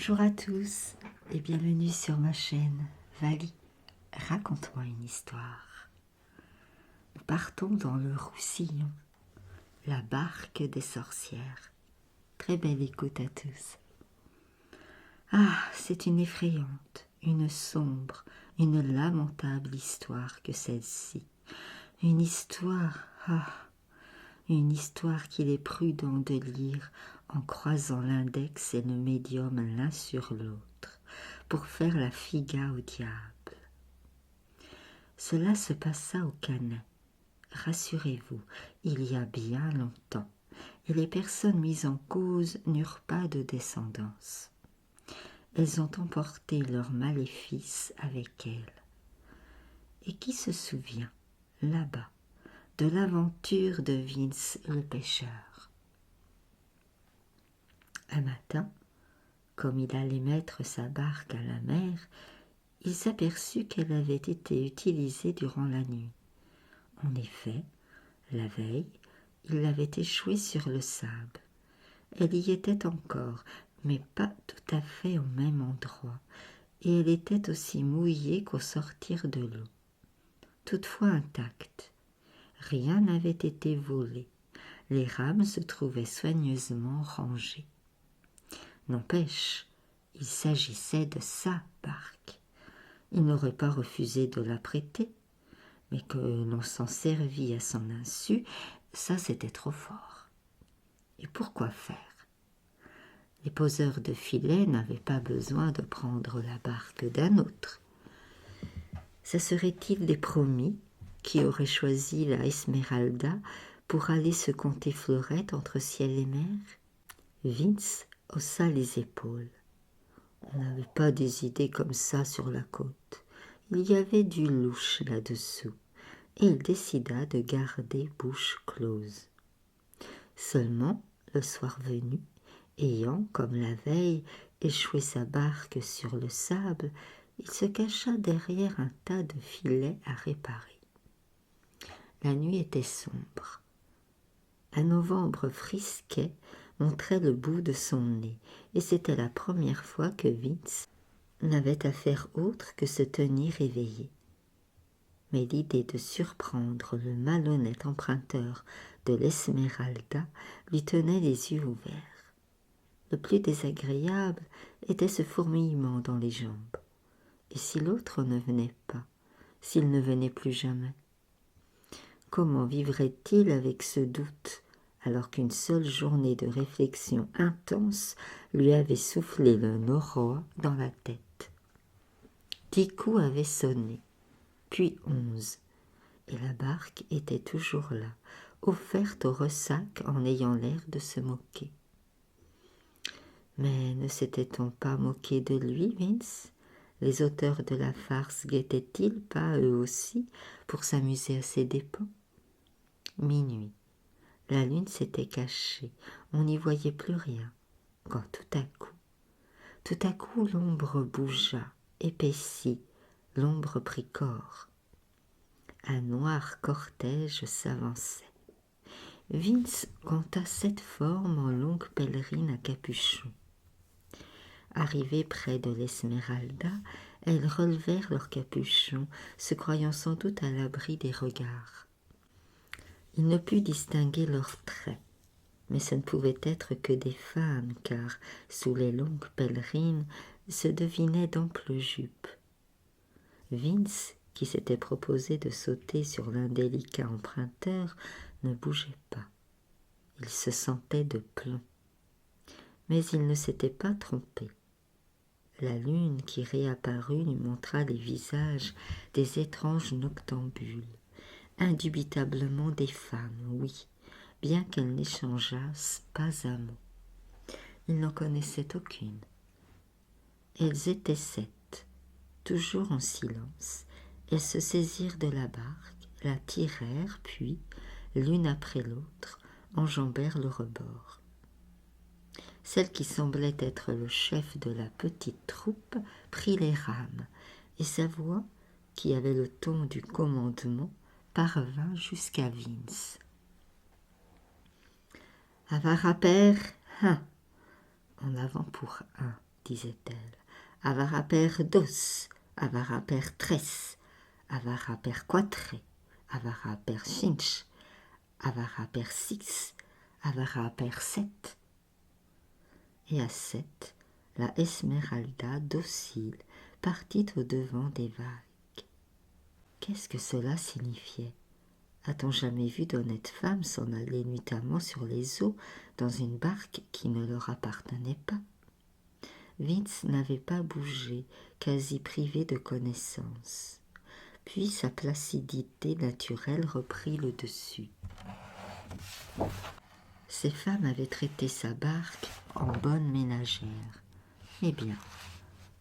Bonjour à tous et bienvenue sur ma chaîne Vali, raconte-moi une histoire. Nous partons dans le Roussillon, la barque des sorcières. Très belle écoute à tous. Ah, c'est une effrayante, une sombre, une lamentable histoire que celle-ci. Une histoire qu'il est prudent de lire en croisant l'index et le médium l'un sur l'autre, pour faire la figa au diable. Cela se passa au Canet. Rassurez-vous, il y a bien longtemps, et les personnes mises en cause n'eurent pas de descendance. Elles ont emporté leur maléfice avec elles. Et qui se souvient, là-bas, de l'aventure de Vince le pêcheur? Un matin, comme il allait mettre sa barque à la mer, il s'aperçut qu'elle avait été utilisée durant la nuit. En effet, la veille, il l'avait échouée sur le sable. Elle y était encore, mais pas tout à fait au même endroit, et elle était aussi mouillée qu'au sortir de l'eau. Toutefois intacte. Rien n'avait été volé. Les rames se trouvaient soigneusement rangées. N'empêche, il s'agissait de sa barque. Il n'aurait pas refusé de la prêter, mais que l'on s'en servit à son insu, ça c'était trop fort. Et pourquoi faire? Les poseurs de filets n'avaient pas besoin de prendre la barque d'un autre. Ça serait-il des promis qui auraient choisi la Esmeralda pour aller se conter Fleurette entre ciel et mer? Vince haussa les épaules. On n'avait pas des idées comme ça sur la côte. Il y avait du louche là-dessous, et il décida de garder bouche close. Seulement, le soir venu, ayant, comme la veille, échoué sa barque sur le sable, il se cacha derrière un tas de filets à réparer. La nuit était sombre. Un novembre frisquet montrait le bout de son nez, et c'était la première fois que Vince n'avait à faire autre que se tenir éveillé. Mais l'idée de surprendre le malhonnête emprunteur de l'Esmeralda lui tenait les yeux ouverts. Le plus désagréable était ce fourmillement dans les jambes. Et si l'autre ne venait pas, s'il ne venait plus jamais? Comment vivrait-il avec ce doute, alors qu'une seule journée de réflexion intense lui avait soufflé le Noroa dans la tête? 10 coups avaient sonné, puis 11, et la barque était toujours là, offerte au ressac en ayant l'air de se moquer. Mais ne s'était-on pas moqué de lui, Vince? Les auteurs de la farce guettaient-ils pas, eux aussi, pour s'amuser à ses dépens? Minuit. La lune s'était cachée, on n'y voyait plus rien, quand tout à coup l'ombre bougea, épaissit, l'ombre prit corps. Un noir cortège s'avançait. Vince compta 7 formes en longue pèlerine à capuchon. Arrivées près de l'Esmeralda, elles relevèrent leurs capuchons, se croyant sans doute à l'abri des regards. Il ne put distinguer leurs traits, mais ce ne pouvait être que des femmes, car sous les longues pèlerines se devinaient d'amples jupes. Vince, qui s'était proposé de sauter sur l'indélicat emprunteur, ne bougeait pas. Il se sentait de plomb. Mais il ne s'était pas trompé. La lune qui réapparut lui montra les visages des étranges noctambules, indubitablement des femmes, oui, bien qu'elles n'échangeassent pas un mot. Il n'en connaissait aucune. Elles étaient 7, toujours en silence. Elles se saisirent de la barque, la tirèrent, puis, l'une après l'autre, enjambèrent le rebord. Celle qui semblait être le chef de la petite troupe prit les rames, et sa voix, qui avait le ton du commandement, parvint jusqu'à Vince. « Avara père, en avant pour 1, disait-elle. Avara per dos, avara per tres, avara per quatre, avara per cinque, avara per six, avara per sept. Et à 7, la Esmeralda, docile, partit au-devant des vagues. Qu'est-ce que cela signifiait? A-t-on jamais vu d'honnêtes femmes s'en aller nuitamment sur les eaux dans une barque qui ne leur appartenait pas? Vince n'avait pas bougé, quasi privé de connaissance. Puis sa placidité naturelle reprit le dessus. Ces femmes avaient traité sa barque en bonne ménagère. Eh bien,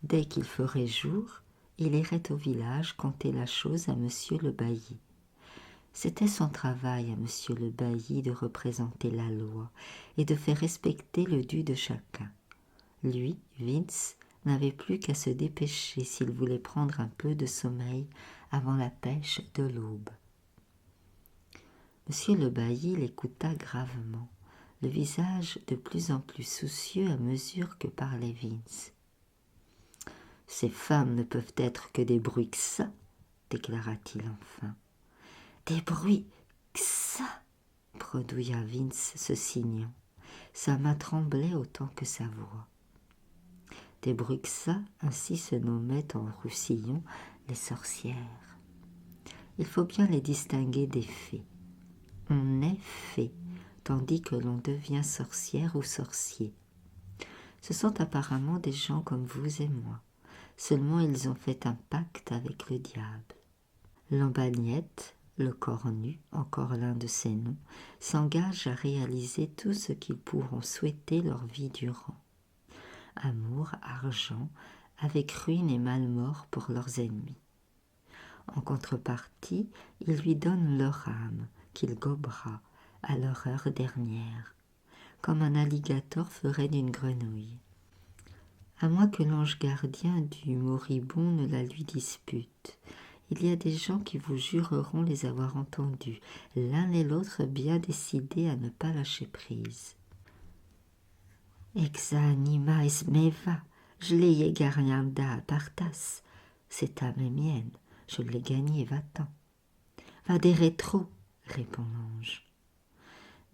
dès qu'il ferait jour, il irait au village conter la chose à monsieur le bailli. C'était son travail à monsieur le bailli de représenter la loi et de faire respecter le dû de chacun. Lui, Vince, n'avait plus qu'à se dépêcher s'il voulait prendre un peu de sommeil avant la pêche de l'aube. Monsieur le bailli l'écouta gravement, le visage de plus en plus soucieux à mesure que parlait Vince. « Ces femmes ne peuvent être que des bruits que ça, déclara-t-il enfin. « Des bruits que ça, bredouilla Vince se signant. Sa main tremblait autant que sa voix. Des bruits que ça, ainsi se nommaient en Roussillon les sorcières. Il faut bien les distinguer des fées. On est fée, tandis que l'on devient sorcière ou sorcier. Ce sont apparemment des gens comme vous et moi, seulement ils ont fait un pacte avec le diable. Lambagnette, le cornu, encore l'un de ses noms, s'engage à réaliser tout ce qu'ils pourront souhaiter leur vie durant. Amour, argent, avec ruine et malmort pour leurs ennemis. En contrepartie, ils lui donnent leur âme, qu'il gobera à leur heure dernière, comme un alligator ferait d'une grenouille. À moins que l'ange gardien du moribond ne la lui dispute, il y a des gens qui vous jureront les avoir entendus, l'un et l'autre bien décidés à ne pas lâcher prise. Exa anima es meva, je l'ai yegarianda apartas, cette âme est mienne, je l'ai gagnée, va-t'en. Va des rétro, répond l'ange.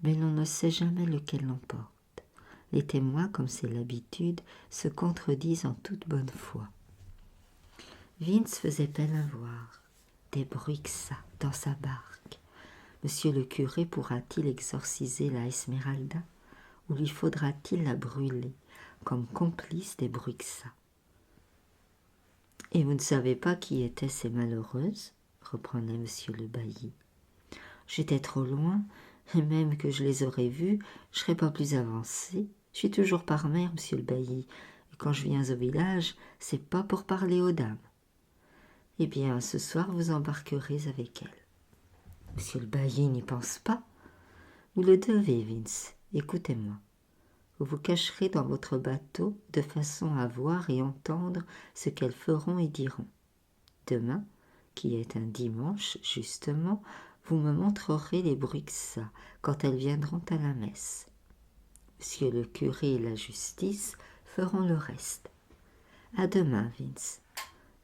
Mais l'on ne sait jamais lequel l'emporte. Les témoins, comme c'est l'habitude, se contredisent en toute bonne foi. Vince faisait peine à voir. Des bruits que ça, dans sa barque. Monsieur le curé pourra-t-il exorciser la Esmeralda, ou lui faudra-t-il la brûler, comme complice des bruits que ça? Et vous ne savez pas qui étaient ces malheureuses, reprenait monsieur le bailli. J'étais trop loin, et même que je les aurais vues, je serais pas plus avancée. Je suis toujours par mer, monsieur le bailli, et quand je viens au village, c'est pas pour parler aux dames. Eh bien, ce soir, vous embarquerez avec elles. Monsieur le bailli n'y pense pas. Vous le devez, Vince. Écoutez-moi. Vous vous cacherez dans votre bateau de façon à voir et entendre ce qu'elles feront et diront. Demain, qui est un dimanche, justement, vous me montrerez les bruits que ça, quand elles viendront à la messe. Monsieur le curé et la justice feront le reste. À demain, Vince.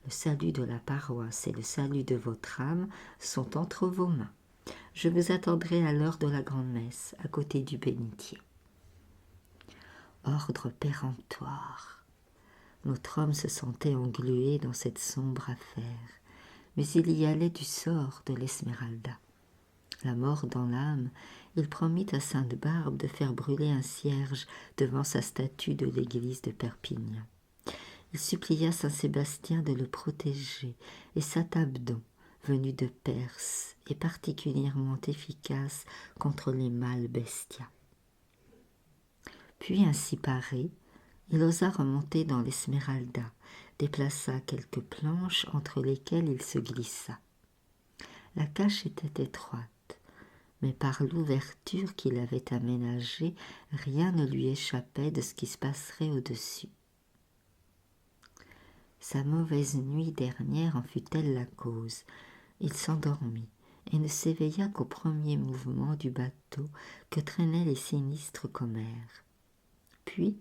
Le salut de la paroisse et le salut de votre âme sont entre vos mains. Je vous attendrai à l'heure de la grande-messe, à côté du bénitier. Ordre péremptoire. Notre homme se sentait englué dans cette sombre affaire, mais il y allait du sort de l'Esmeralda. La mort dans l'âme, il promit à Sainte-Barbe de faire brûler un cierge devant sa statue de l'église de Perpignan. Il supplia Saint-Sébastien de le protéger, et Saint-Abdon, venu de Perse, est particulièrement efficace contre les mâles bestiats. Puis, ainsi paré, il osa remonter dans l'Esmeralda, déplaça quelques planches entre lesquelles il se glissa. La cache était étroite, mais par l'ouverture qu'il avait aménagée, rien ne lui échappait de ce qui se passerait au-dessus. Sa mauvaise nuit dernière en fut-elle la cause. Il s'endormit et ne s'éveilla qu'au premier mouvement du bateau que traînaient les sinistres commères. Puis,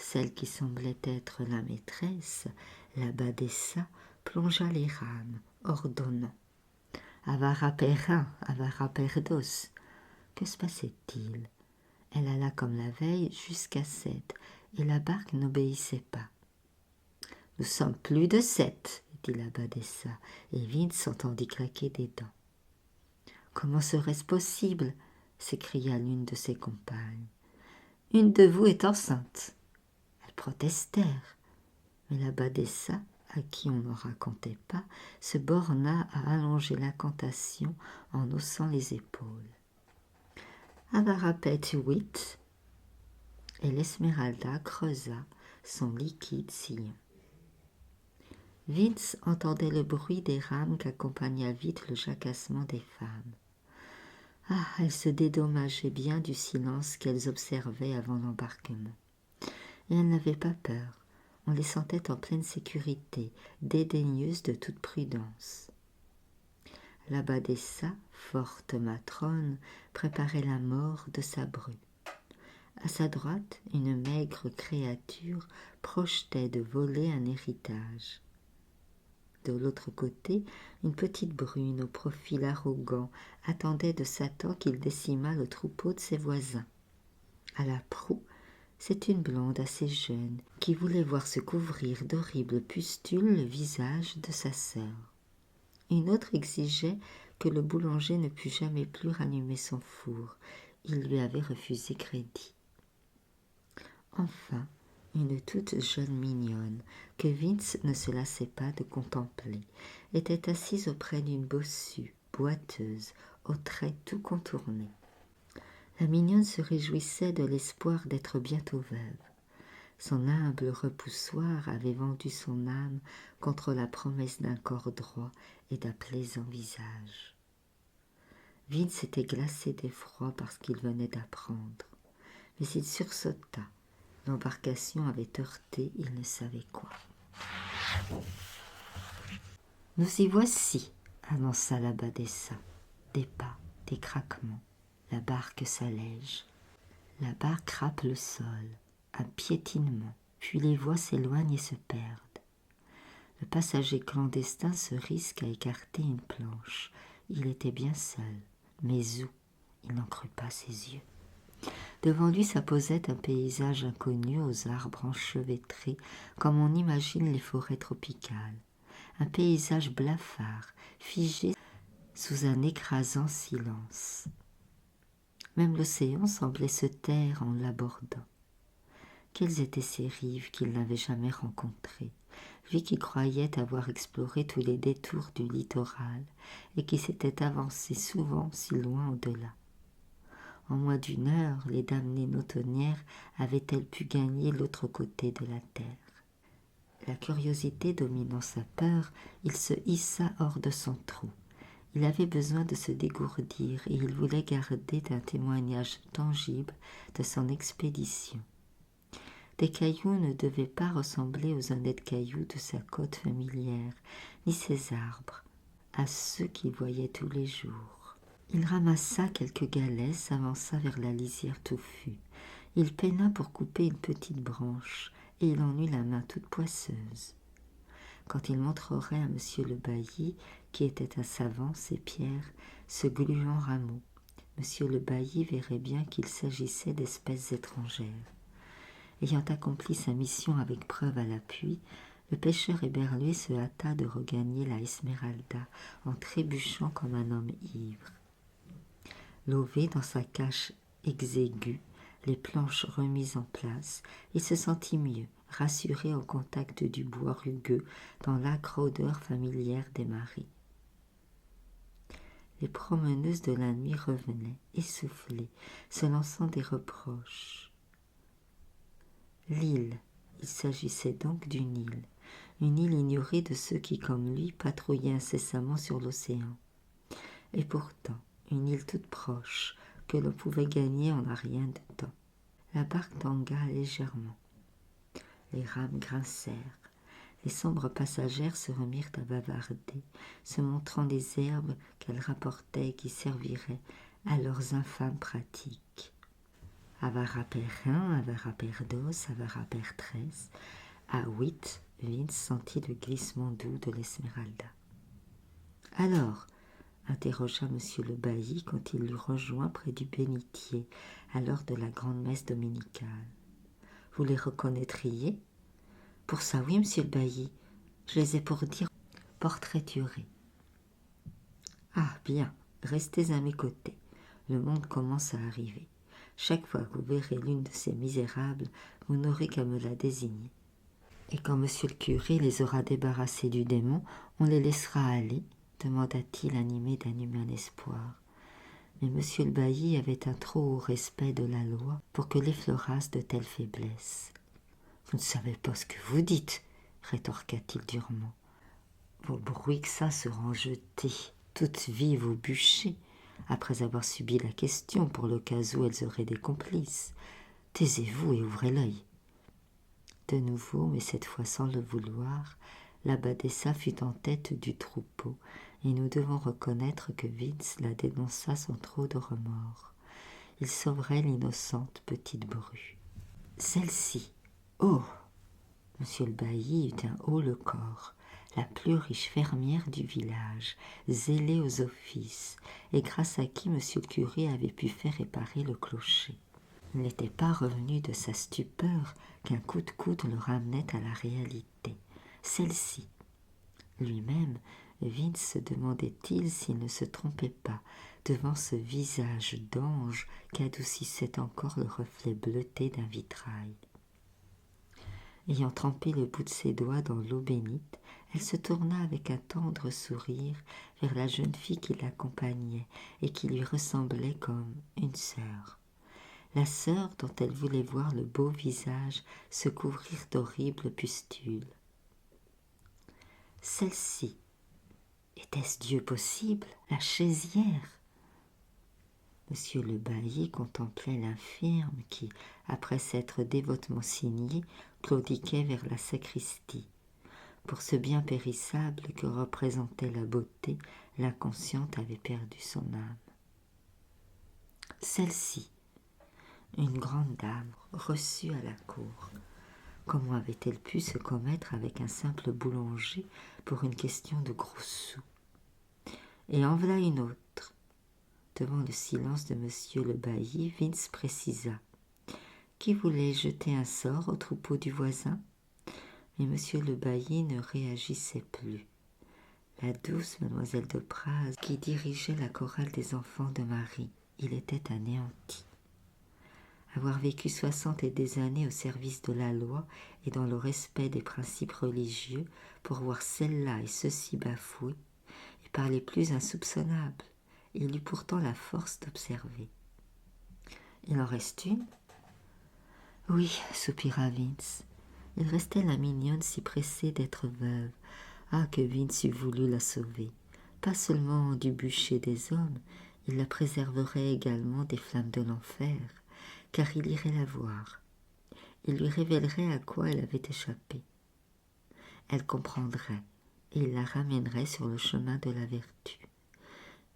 Celle qui semblait être la maîtresse, l'abbadessa, plongea les rames, ordonnant « Avara perrin, avara perdos ». Que se passait-il? Elle alla comme la veille jusqu'à 7, et la barque n'obéissait pas. « Nous sommes plus de 7, dit l'abbadessa, et Vince entendit claquer des dents. « Comment serait-ce possible ?» s'écria l'une de ses compagnes. « Une de vous est enceinte. » Elles protestèrent, mais l'abbadessa, à qui on ne racontait pas, se borna à allonger l'incantation en haussant les épaules. Avarapet 8, et l'Esmeralda creusa son liquide sillon. Vince entendait le bruit des rames qu'accompagna vite le jacassement des femmes. Ah, elles se dédommageaient bien du silence qu'elles observaient avant l'embarquement. Et elles n'avaient pas peur. On les sentait en pleine sécurité, dédaigneuses de toute prudence. L'abbadessa, forte matrone, préparait la mort de sa bru. À sa droite, une maigre créature projetait de voler un héritage. De l'autre côté, une petite brune au profil arrogant attendait de Satan qu'il décimât le troupeau de ses voisins. À la proue, c'est une blonde assez jeune qui voulait voir se couvrir d'horribles pustules le visage de sa sœur. Une autre exigeait que le boulanger ne pût jamais plus rallumer son four. Il lui avait refusé crédit. Enfin, une toute jeune mignonne, que Vince ne se lassait pas de contempler, était assise auprès d'une bossue, boiteuse, aux traits tout contournés. La mignonne se réjouissait de l'espoir d'être bientôt veuve. Son humble repoussoir avait vendu son âme contre la promesse d'un corps droit et d'un plaisant visage. Vince était glacé d'effroi parce qu'il venait d'apprendre, mais il sursauta. L'embarcation avait heurté il ne savait quoi. « Nous y voici », annonça l'abbadessa. Des pas, des craquements. La barque s'allège. La barque râpe le sol. Un piétinement, puis les voix s'éloignent et se perdent. Le passager clandestin se risque à écarter une planche. Il était bien seul, mais où? Il n'en crut pas ses yeux. Devant lui s'apposait un paysage inconnu aux arbres enchevêtrés, comme on imagine les forêts tropicales. Un paysage blafard, figé sous un écrasant silence. Même l'océan semblait se taire en l'abordant. Quelles étaient ces rives qu'il n'avait jamais rencontrées, lui qui croyait avoir exploré tous les détours du littoral et qui s'était avancé souvent si loin au-delà. En moins d'une heure, les damnées nautonnières avaient-elles pu gagner l'autre côté de la terre? La curiosité dominant sa peur, il se hissa hors de son trou. Il avait besoin de se dégourdir et il voulait garder un témoignage tangible de son expédition. Des cailloux ne devaient pas ressembler aux honnêtes cailloux de sa côte familière, ni ses arbres, à ceux qu'il voyait tous les jours. Il ramassa quelques galets, s'avança vers la lisière touffue. Il peina pour couper une petite branche, et il en eut la main toute poisseuse. Quand il montrerait à monsieur le bailli, qui était un savant, ces pierres, ce gluant rameau, monsieur le bailli verrait bien qu'il s'agissait d'espèces étrangères. Ayant accompli sa mission avec preuve à l'appui, le pêcheur éberlué se hâta de regagner la Esmeralda en trébuchant comme un homme ivre. Lové dans sa cache exiguë, les planches remises en place, il se sentit mieux, rassuré au contact du bois rugueux dans l'âcre odeur familière des marées. Les promeneuses de la nuit revenaient, essoufflées, se lançant des reproches. L'île, il s'agissait donc d'une île ignorée de ceux qui, comme lui, patrouillaient incessamment sur l'océan. Et pourtant, une île toute proche, que l'on pouvait gagner en un rien de temps. La barque tangua légèrement. Les rames grincèrent. Les sombres passagères se remirent à bavarder, se montrant des herbes qu'elles rapportaient et qui serviraient à leurs infâmes pratiques. Avara per 1, avara per 2, avara per 13. À 8, Vince sentit le glissement doux de l'Esmeralda. « Alors ?» interrogea monsieur le bailli quand il l'eut rejoint près du bénitier à l'heure de la grande-messe dominicale. « Vous les reconnaîtriez ?»« Pour ça, oui, monsieur le bailli. Je les ai pour dire portraiturés. »« Ah, bien, restez à mes côtés. Le monde commence à arriver. Chaque fois que vous verrez l'une de ces misérables, vous n'aurez qu'à me la désigner. Et quand monsieur le curé les aura débarrassés du démon, on les laissera aller ?» demanda-t-il animé d'un humain espoir. Mais monsieur le bailli avait un trop haut respect de la loi pour que l'effleurassent de telles faiblesses. « Vous ne savez pas ce que vous dites, » rétorqua-t-il durement. « Vos bruixas seront jetés toutes vives au bûcher, après avoir subi la question pour le cas où elles auraient des complices. Taisez-vous et ouvrez l'œil. » De nouveau, mais cette fois sans le vouloir, l'abbadessa fut en tête du troupeau, et nous devons reconnaître que Vince la dénonça sans trop de remords. Il sauverait l'innocente petite bru. Celle-ci, oh ! Monsieur le bailli eut un haut-le-corps, la plus riche fermière du village, zélée aux offices, et grâce à qui monsieur le curé avait pu faire réparer le clocher. Il n'était pas revenu de sa stupeur qu'un coup de coude le ramenait à la réalité. Celle-ci. Lui-même, Vince se demandait-il s'il ne se trompait pas devant ce visage d'ange qu'adoucissait encore le reflet bleuté d'un vitrail. Ayant trempé le bout de ses doigts dans l'eau bénite, elle se tourna avec un tendre sourire vers la jeune fille qui l'accompagnait et qui lui ressemblait comme une sœur. La sœur dont elle voulait voir le beau visage se couvrir d'horribles pustules. Celle-ci, était-ce Dieu possible, la chaisière? Monsieur le bailli contemplait l'infirme qui, après s'être dévotement signé, claudiquait vers la sacristie. Pour ce bien périssable que représentait la beauté, l'inconsciente avait perdu son âme. Celle-ci, une grande dame, reçue à la cour. Comment avait-elle pu se commettre avec un simple boulanger pour une question de gros sous? Et en voilà une autre. Devant le silence de monsieur le bailli, Vince précisa. Qui voulait jeter un sort au troupeau du voisin? Mais monsieur le bailli ne réagissait plus. La douce mademoiselle de Praz, qui dirigeait la chorale des enfants de Marie, il était anéanti. Avoir vécu 60 et des années au service de la loi et dans le respect des principes religieux pour voir celle-là et ceci bafoués, et par les plus insoupçonnables, il eut pourtant la force d'observer. Il en reste une? Oui, soupira Vince. Il restait la mignonne si pressée d'être veuve. Ah, que Vince eût voulu la sauver. Pas seulement du bûcher des hommes, il la préserverait également des flammes de l'enfer, car il irait la voir. Il lui révélerait à quoi elle avait échappé. Elle comprendrait, et il la ramènerait sur le chemin de la vertu.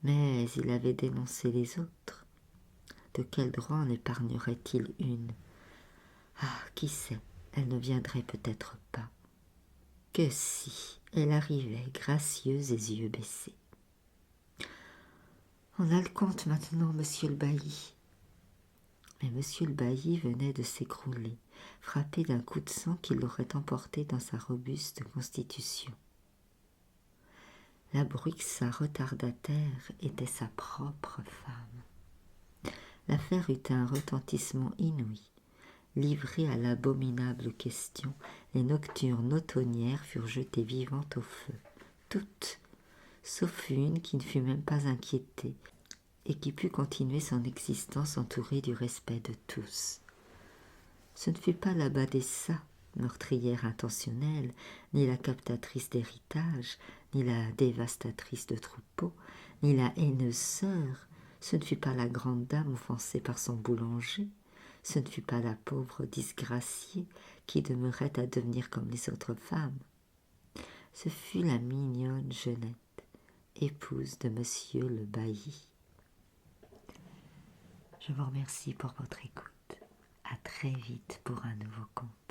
Mais il avait dénoncé les autres. De quel droit en épargnerait-il une? Ah, qui sait, elle ne viendrait peut-être pas. Que si elle arrivait, gracieuse et yeux baissés. On a le compte maintenant, monsieur le bailli. Mais monsieur le bailli venait de s'écrouler, frappé d'un coup de sang qui l'aurait emporté dans sa robuste constitution. La bruixa retardataire était sa propre femme. L'affaire eut un retentissement inouï. Livrées à l'abominable question, les nocturnes automnières furent jetées vivantes au feu. Toutes, sauf une qui ne fut même pas inquiétée et qui put continuer son existence entourée du respect de tous. Ce ne fut pas l'abbadessa, meurtrière intentionnelle, ni la captatrice d'héritage, ni la dévastatrice de troupeaux, ni la haineuse sœur, ce ne fut pas la grande dame offensée par son boulanger, ce ne fut pas la pauvre disgraciée qui demeurait à devenir comme les autres femmes. Ce fut la mignonne Jeunette, épouse de monsieur le bailli. Je vous remercie pour votre écoute. À très vite pour un nouveau conte.